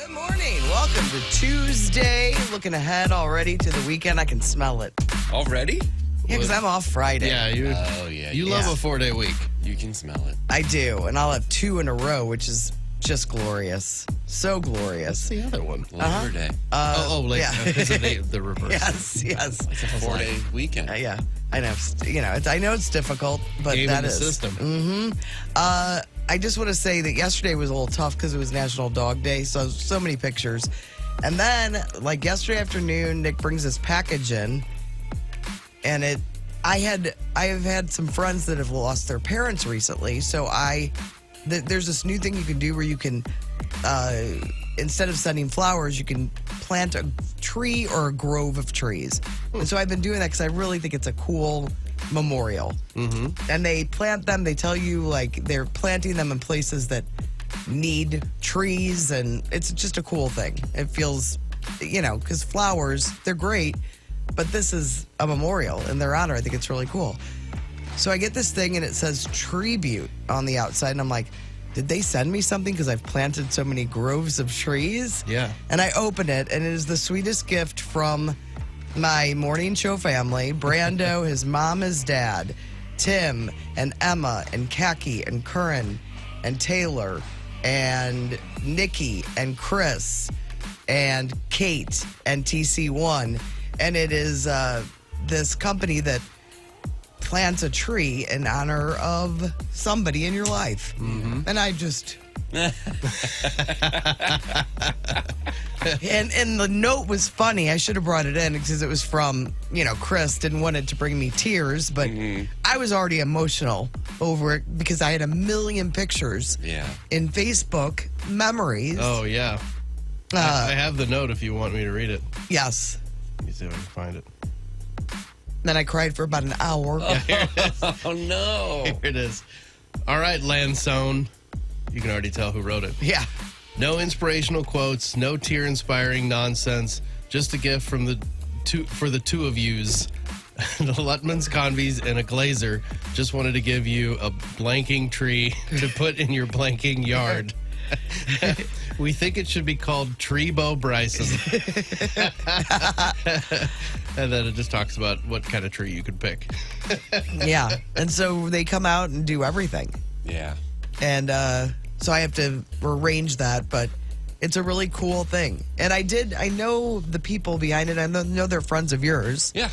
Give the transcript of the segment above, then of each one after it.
Good morning. Welcome to Tuesday. Looking ahead already to the weekend. I can smell it. Already? Yeah, because I'm off Friday. Yeah, you love a 4-day week. You can smell it. I do. And I'll have 2 in a row, which is just glorious. So glorious. What's the other one? Labor Day. Is it the reverse? Yes. It's a 4-day weekend. Yeah. I know. I know it's difficult, but Game that in the is. system. I just want to say that yesterday was a little tough because it was National Dog Day, so many pictures. And then, like yesterday afternoon, Nick brings this package in, and I have had some friends that have lost their parents recently, so there's this new thing you can do where you can, instead of sending flowers, you can plant a tree or a grove of trees. And so I've been doing that because I really think it's a cool memorial. Mm-hmm. And they plant them, they tell you like they're planting them in places that need trees, and it's just a cool thing. It feels, because flowers, they're great, but this is a memorial in their honor. I think it's really cool. So I get this thing and it says tribute on the outside, and I'm like, did they send me something because I've planted so many groves of trees? Yeah. And I open it, and it is the sweetest gift from my morning show family, Brando, his mom, his dad, Tim, and Emma, and Kaki, and Curran, and Taylor, and Nikki, and Chris, and Kate, and TC1. And it is this company that plants a tree in honor of somebody in your life. Mm-hmm. And I just... and the note was funny. I should have brought it in because it was from, Chris. Didn't want it to bring me tears, but I was already emotional over it because I had a million pictures in Facebook memories. Oh, yeah. I have the note if you want me to read it. Yes. Let me see if I can find it. Then I cried for about an hour. Oh, no. Here it is. All right, Lansone. You can already tell who wrote it. Yeah. No inspirational quotes, no tear-inspiring nonsense, just a gift from for the two of yous. The Lutmans, Conveys, and a Glazer just wanted to give you a blanking tree to put in your blanking yard. We think it should be called Treebo Bryson. And then it just talks about what kind of tree you could pick. Yeah. And so they come out and do everything. Yeah. And so I have to arrange that, but it's a really cool thing. And I know the people behind it. I know they're friends of yours. Yeah.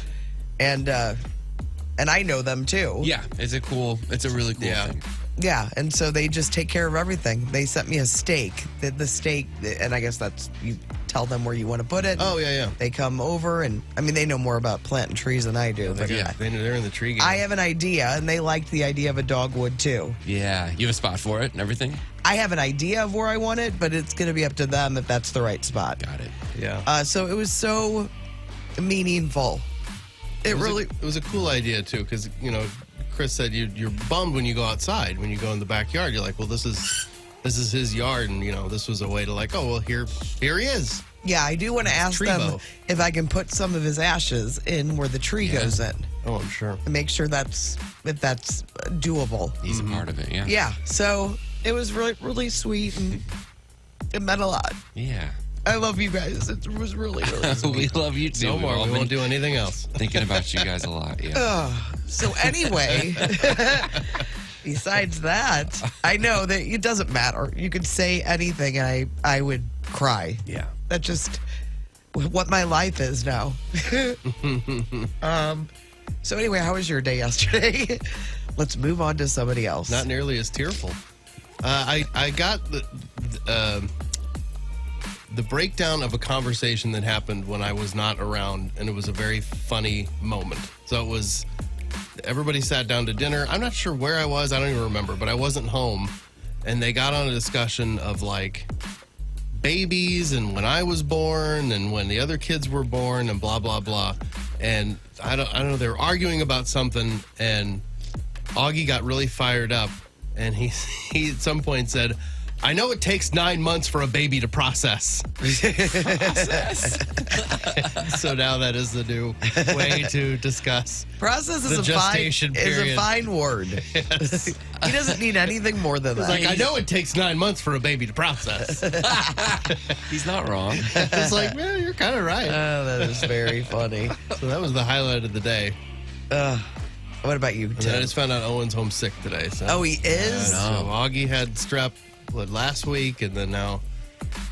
And I know them too. Yeah. It's a really cool thing. Yeah, and so they just take care of everything. They sent me a stake. The stake, and I guess that's, you tell them where you want to put it. Oh, yeah. They come over, and they know more about planting trees than I do. But They're in the tree game. I have an idea, and they liked the idea of a dogwood too. Yeah. You have a spot for it and everything? I have an idea of where I want it, but it's going to be up to them if that's the right spot. Got it. Yeah. So it was so meaningful. It was a cool idea, too, because, Chris said you're bummed when you go outside. When you go in the backyard, you're like, well, this is his yard, and this was a way to here he is. Yeah, I do want to ask them if I can put some of his ashes in where the tree goes in. Oh, I'm sure. And make sure that's doable. He's a part of it, yeah. Yeah, so it was really, really sweet, and it meant a lot. Yeah. I love you guys. It was really, really sweet. We love you too. No more. We won't do anything else. Thinking about you guys a lot, yeah. So anyway, besides that, I know that it doesn't matter. You could say anything and I would cry. Yeah. That's just what my life is now. So anyway, how was your day yesterday? Let's move on to somebody else. Not nearly as tearful. I got the breakdown of a conversation that happened when I was not around, and it was a very funny moment. So it was, everybody sat down to dinner. I'm not sure where I was. I don't even remember, but I wasn't home. And they got on a discussion of babies and when I was born and when the other kids were born and blah, blah, blah. And I don't know, they were arguing about something, and Augie got really fired up, and he at some point said, I know it takes 9 months for a baby to process. So now that is the new way to discuss. Process is The a gestation period. fine word. Yes. He doesn't need anything more than that. Like, I know it takes 9 months for a baby to process. He's not wrong. It's like, yeah, you're kind of right. Oh, that is very funny. So that was the highlight of the day. What about you, And then I Tim? just found out Owen's homesick today. So. Oh, he is? So Augie had strep last week, and then now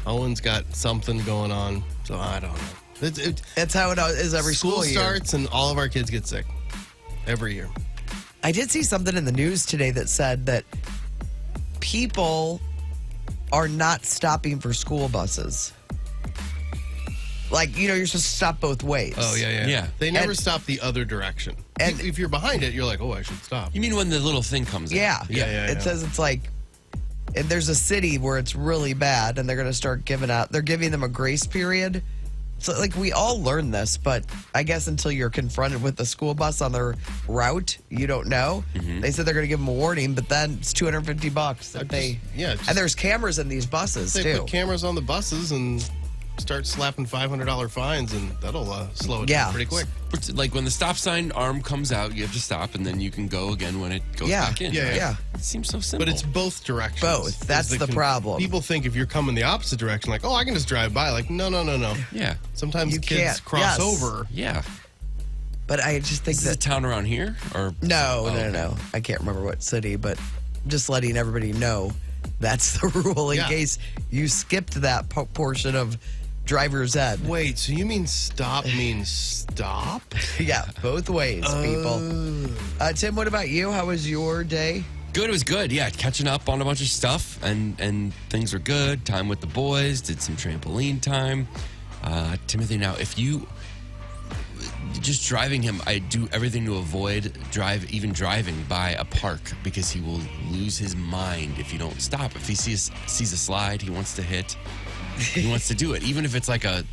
Owen's got something going on. So I don't know. That's how it is every school year. starts, and all of our kids get sick every year. I did see something in the news today that said that people are not stopping for school buses. Like, you're supposed to stop both ways. Oh, yeah. Yeah. They never And- stop the other direction. and- If you're behind it, you're like, oh, I should stop. You mean when the little thing comes in? Yeah. Yeah. It says it's like, and there's a city where it's really bad, and they're going to start they're giving them a grace period. So, like, we all learn this, but I guess until you're confronted with the school bus on their route, you don't know. They said they're going to give them a warning, but then it's $250 if they. just- And there's cameras in these buses, They too. put cameras on the buses and start slapping $500 fines, and that'll slow it Yeah. down pretty quick. Like when the stop sign arm comes out, you have to stop, and then you can go again when it goes Yeah. back in. Yeah, right? yeah. It seems so simple. But it's both directions. Both. That's Is the problem. People think if you're coming the opposite direction, like, oh, I can just drive by. Like, no. Yeah. Sometimes You kids can't. cross Yes. over. Yeah. But I just think Is this a that. town around here? Or No. Oh, okay. I can't remember what city, but just letting everybody know that's the rule in Yeah. case you skipped that portion of driver's ed. Wait, so you mean stop means stop? Yeah, both ways, people. Tim, what about you? How was your day? Good. It was good. Yeah, catching up on a bunch of stuff, and things were good. Time with the boys. Did some trampoline time. Timothy, now if you just driving him, I do everything to avoid driving by a park because he will lose his mind if you don't stop. If he sees a slide, he wants to hit. He wants to do it, even if it's like a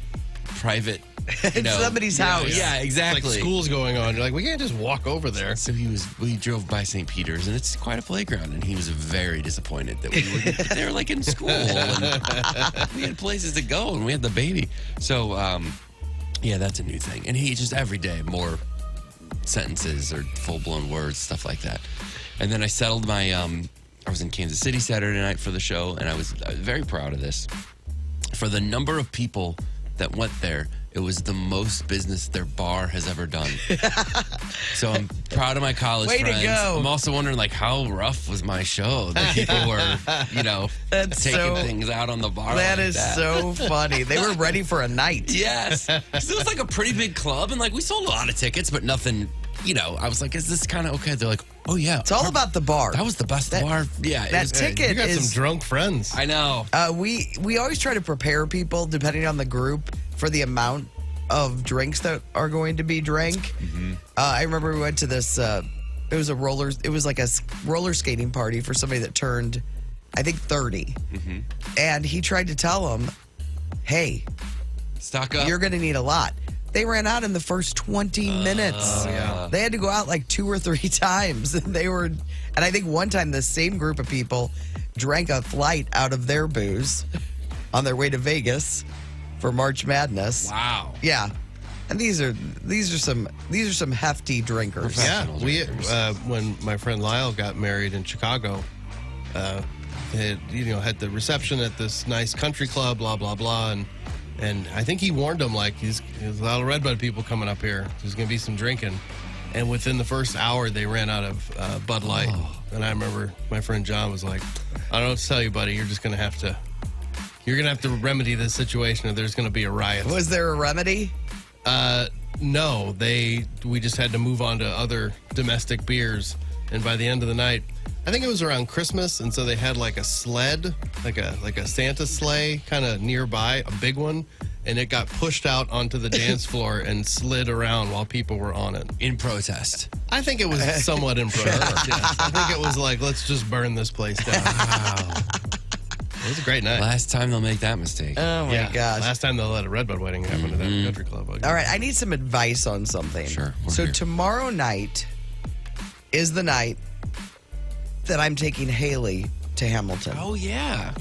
private. It's somebody's house. Yeah, exactly. Like school's going on. You're like, we can't just walk over there. So we drove by St. Peter's, and it's quite a playground, and he was very disappointed that we were there like in school, and we had places to go, and we had the baby. So, yeah, that's a new thing. And he just every day more sentences or full-blown words, stuff like that. And then I settled my, I was in Kansas City Saturday night for the show, and I was very proud of this. For the number of people that went there, it was the most business their bar has ever done. So I'm proud of my college Way to friends. go. I'm also wondering, like, how rough was my show? That people were, That's taking so- things out on the bar. That like is that. so funny. They were ready for a night. Yes. 'Cause it was like a pretty big club, and like we sold a lot of tickets, but nothing, I was like, is this kind of okay? They're like, oh, yeah. It's all about the bar. That was the best bar. Yeah. it that was- ticket You got is. some drunk friends. I know. We always try to prepare people, depending on the group, for the amount of drinks that are going to be drank. I remember we went to this. It was like a roller skating party for somebody that turned, I think, 30, and he tried to tell them, "Hey, Stock up. you're going to need a lot." They ran out in the first 20 minutes. yeah. They had to go out like 2 or 3 times. And I think one time the same group of people drank a flight out of their booze on their way to Vegas for March Madness. Wow. Yeah. And these are some hefty drinkers. Yeah, Professional we drinkers. when my friend Lyle got married in Chicago, they had the reception at this nice country club, blah blah blah, and I think he warned them like there's a lot of Redbud people coming up here. There's gonna be some drinking, and within the first hour they ran out of Bud Light, and I remember my friend John was like, "I don't know what to tell you, buddy. You're gonna have to remedy this situation, or there's gonna be a riot." Was there a remedy? No, we just had to move on to other domestic beers, and by the end of the night, I think it was around Christmas, and so they had like a sled, like a Santa sleigh kind of nearby, a big one, and it got pushed out onto the dance floor and slid around while people were on it. In protest. I think it was somewhat impressive. Yes. I think it was like, let's just burn this place down. Wow. It was a great night. Last time they'll make that mistake. Oh my gosh. Last time they let a Redbud wedding happen at that country club. All right, I need some advice on something. Sure, we're So here. tomorrow night is the night that I'm taking Haley to Hamilton. Oh, yeah.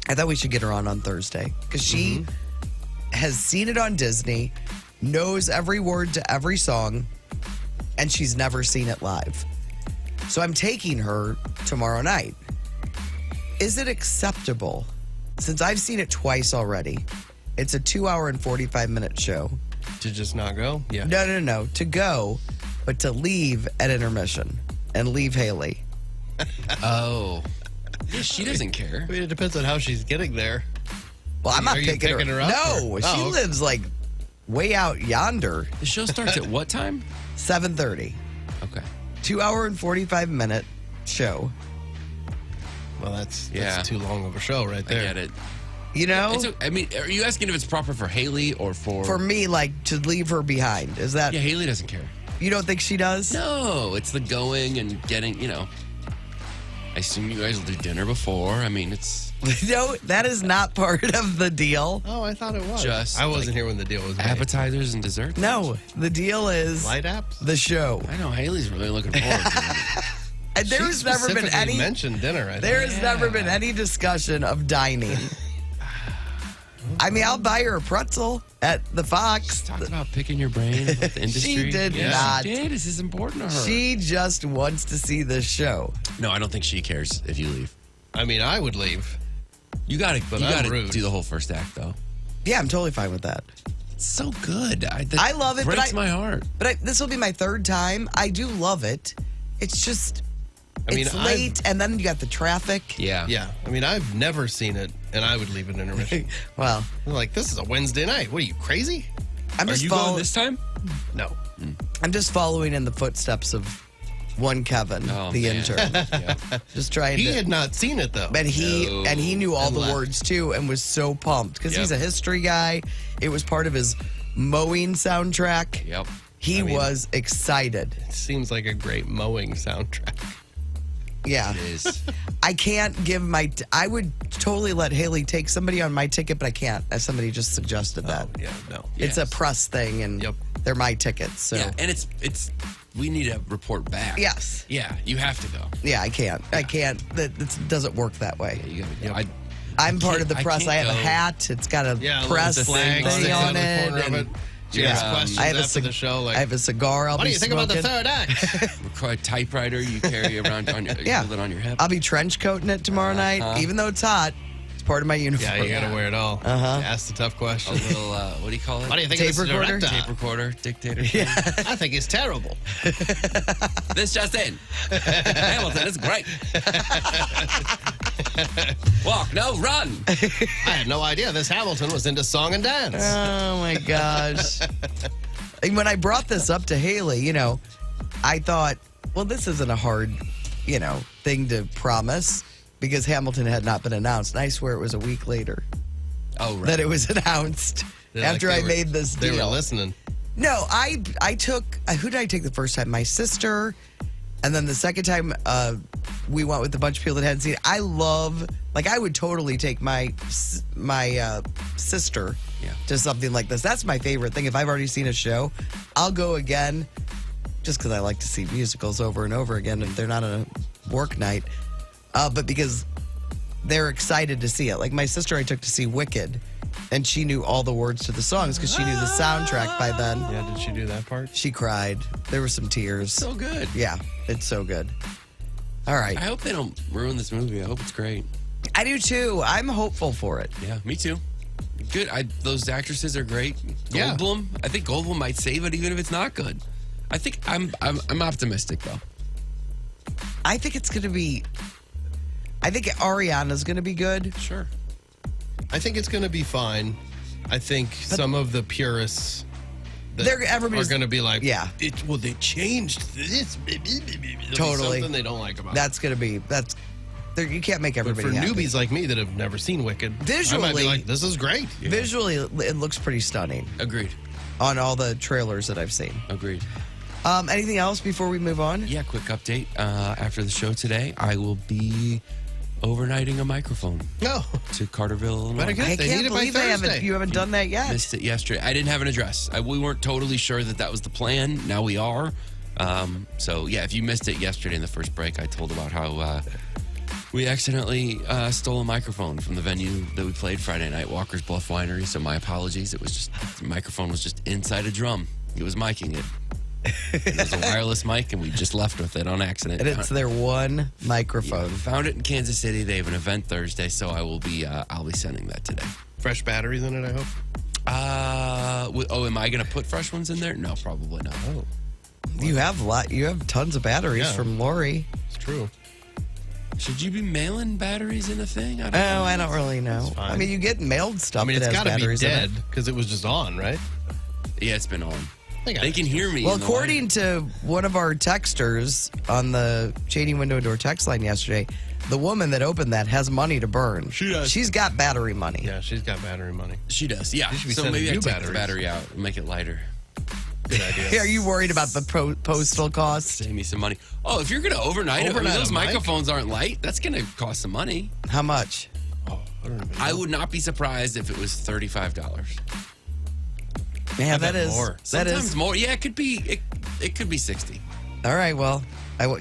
I thought we should get her on Thursday because she has seen it on Disney, knows every word to every song, and she's never seen it live. So I'm taking her tomorrow night. Is it acceptable? Since I've seen it twice already, it's a 2-hour and 45-minute show. To just not go? Yeah. No. To go, but to leave at intermission and leave Haley. Oh. Yeah, she doesn't care. I mean, it depends on how she's getting there. Well, I'm not Are you picking picking her up, No, or- she Oh, okay. lives like way out yonder. The show starts at what time? 7:30. Okay. 2-hour and 45-minute show. Well, that's Yeah. too long of a show right I there. get it. You know, I mean, are you asking if it's proper for Haley or for... for me, like to leave her behind. Is that Yeah, Haley doesn't care. you don't think she does? No, it's the going and getting, I assume you guys will do dinner before. I mean, it's No, that is not part of the deal. Oh, I thought it was. Just, I wasn't like, here when the deal was made. appetizers and desserts. No, the deal is Light apps? the show. I know Haley's really looking forward to it. And She there's never been specifically any. mentioned dinner. I There think. has never been any discussion of dining. I mean, I'll buy her a pretzel at the Fox. Talked about picking your brain about the industry. She did Yeah, not. She did. This is important to her. She just wants to see this show. No, I don't think she cares if you leave. I mean, I would leave. You gotta I'm rude. do the whole first act though. Yeah, I'm totally fine with that. It's so good. I love it, but Breaks my heart. But this will be my third time. I do love it. It's just, I mean, it's late, and then you got the traffic. Yeah. Yeah. I mean, I've never seen it, and I would leave an intermission. Well, I'm like, this is a Wednesday night. What are you, crazy? I'm Are just you going this time? No. I'm just following in the footsteps of one Kevin, Oh, the man. intern. Yeah. Just trying He to. had not seen it, though. But he knew all And the left. words too, and was so pumped because he's a Yep. history guy. It was part of his mowing soundtrack. Yep. He I mean- was excited. It seems like a great mowing soundtrack. Yeah. It is. I can't give my. I would totally let Haley take somebody on my ticket, but I can't. As somebody just suggested that. Oh, yeah, no. It's a Yes. press thing, and Yep. they're my tickets. So Yeah, and it's we need to report back. yes, Yeah, you have to go. yeah, I can't. I can't. That doesn't work that way. You gotta go. Yep. I'm part of the I press. I can't have a go. hat. It's got a Yeah, press the flag thing sticks on out of the it. corner of and- it. She Yeah. asks questions I have a after the show, like, I have a cigar. I'll what do be you think smoking. about the third act? Record typewriter you carry around on your Yeah. hold it on your hip. I'll be trench coating it tomorrow night, even though it's hot. It's part of my uniform. yeah, you got to wear it all. Uh-huh. Ask the tough A questions. little what do you call it? What do you think Tape of this recorder? director? Tape recorder, dictator. Yeah. I think it's terrible. This just in. Hamilton is great. Walk, no, run. I had no idea this Hamilton was into song and dance. Oh my gosh. And when I brought this up to Haley, I thought, well, this isn't a hard, thing to promise because Hamilton had not been announced. And I swear it was a week later Oh, right. that it was announced They're like after they I were- made this They deal. were listening. No, I took, who did I take the first time? My sister. And then the second time we went with a bunch of people that hadn't seen it. I would totally take my sister Yeah. to something like this. That's my favorite thing. If I've already seen a show, I'll go again just because I like to see musicals over and over again if they're not on a work night. But because they're excited to see it. Like my sister I took to see Wicked, and she knew all the words to the songs because she knew the soundtrack by then. Yeah, did she do that part? She cried. There were some tears. So good. Yeah, it's so good. All right. I hope they don't ruin this movie. I hope it's great. I do too. I'm hopeful for it. Yeah, me too. Good. Those actresses are great. Yeah. Goldblum. I think Goldblum might save it even if it's not good. I think I'm optimistic though. I think it's going to be. I think Ariana's going to be good. Sure. I think it's going to be fine. I think some of the purists They're- everybody's- are going to be like, Yeah. They changed this. There'll be Totally. something they don't like about it. That's going to be. You can't make But everybody for happy. newbies like me that have never seen Wicked, I might Visually- be like, this is great. Visually, it looks pretty stunning Agreed. on all the trailers that I've seen. Agreed. Anything else before we move on? Yeah, quick update. After the show today, I will be overnighting a microphone No. to Carterville, Illinois. Better get I it. They need can't it by believe Thursday. you haven't done that yet. Missed it yesterday. I didn't have an address. We weren't totally sure that was the plan. Now we are. So yeah, if you missed it yesterday in the first break, I told about how We accidentally stole a microphone from the venue that we played Friday night, Walker's Bluff Winery. So my apologies. It was just the microphone was just inside a drum. It was miking it. It was a wireless mic, and we just left with it on accident. And it's their one microphone. Found it in Kansas City. They have an event Thursday, so I'll be sending that today. Fresh batteries in it, I hope. Am I going to put fresh ones in there? No, probably not. Oh, You have tons of batteries from Lori. it's true. Should you be mailing batteries in a thing? I don't know. I don't really know. fine. I mean, you get mailed stuff. I mean, that it's has got to be batteries in it. dead because it was just on, right? Yeah, it's been on. They got They it. can hear me. Well, in the according to one of our texters on the Shady Window Door text line yesterday, the woman that opened that has money to burn. She does. She's got battery money. Yeah, she's got battery money. She does, yeah. They should be So sending maybe I you take batteries. the battery out and make it lighter. Good idea. Are you worried about the postal cost? Save me some money. Oh, if you're going to overnight it, Overnight those a mic? microphones aren't light, that's going to cost some money. How much? Oh, I don't even I know. would not be surprised if it was $35. Man, bet that is more. Sometimes more. Yeah, it could be. It could be 60. All right. Well,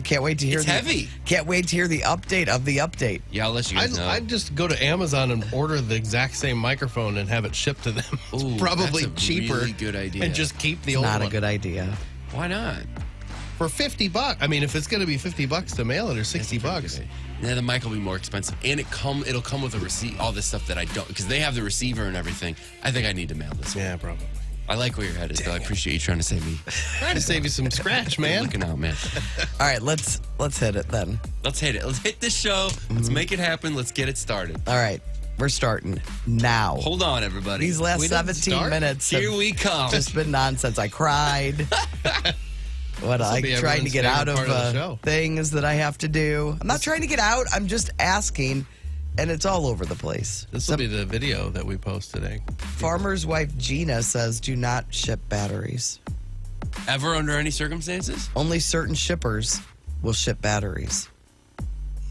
can't wait to hear. It's heavy. Can't wait to hear the update of the update. Yeah, I'll let you guys know. I'd just go to Amazon and order the exact same microphone and have it shipped to them. It's Ooh, probably that's a cheaper. really good idea. And just keep the old Not a one. good idea. Why not? For $50. I mean, if it's going to be $50 to mail it or $60. Yeah, the mic will be more expensive, and it'll come with a receipt. All this stuff that I don't, because they have the receiver and everything. I think I need to mail this one. Yeah, probably. I like where your head is, though. I appreciate you trying to save me. Trying to save you some scratch, man. Looking out, man. All right. Let's hit it then. Let's hit it. Let's hit this show. Let's make it happen. Let's get it started. All right. We're starting now. Hold on, everybody. These last We didn't 17 start? minutes Here have we come. just been nonsense. I cried. I be trying to everyone's get out favorite of, part of the show. things that I have to do. I'm not trying to get out. I'm just asking, and it's all over the place. This will be the video that we post today. Farmer's wife Gina says do not ship batteries. Ever under any circumstances? Only certain shippers will ship batteries.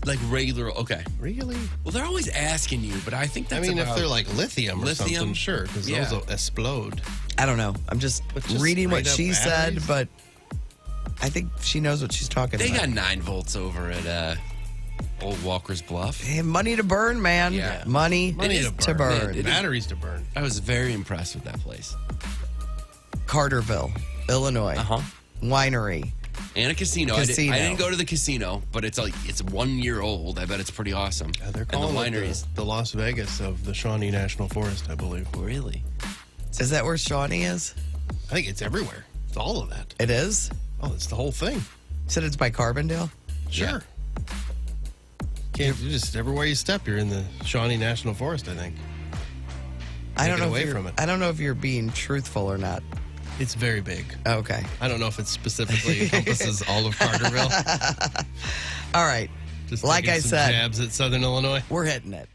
Like regular, okay. Really? Well, they're always asking you, but I think I that's mean, if about- they're like lithium or Lithium? something, sure, because Yeah. those will explode. I don't know. I'm just But just reading what straight she up said, batteries? but I think she knows what she's talking They about. got 9 volts over at Old Walker's Bluff. Hey, money to burn, man. Yeah. Money Money is to burn. man. It is- Batteries to burn. I was very impressed with that place. Carterville, Illinois. Uh-huh. Winery. And a casino. Casino. I didn't go to the casino, but it's 1 year old. I bet it's pretty awesome. They're and the calling it wineries. the Las Vegas of the Shawnee National Forest, I believe. Really? Is that where Shawnee is? I think it's everywhere. It's all of that. It is? Oh, it's the whole thing. Said it's by Carbondale? Sure. Can't you just everywhere you step, you're in the Shawnee National Forest, I think. I don't Take it know away if you're, from it. I don't know if you're being truthful or not. It's very big. Okay. I don't know if it specifically encompasses all of Carterville. All right. Just Like taking I some said, jabs at Southern Illinois. we're hitting it.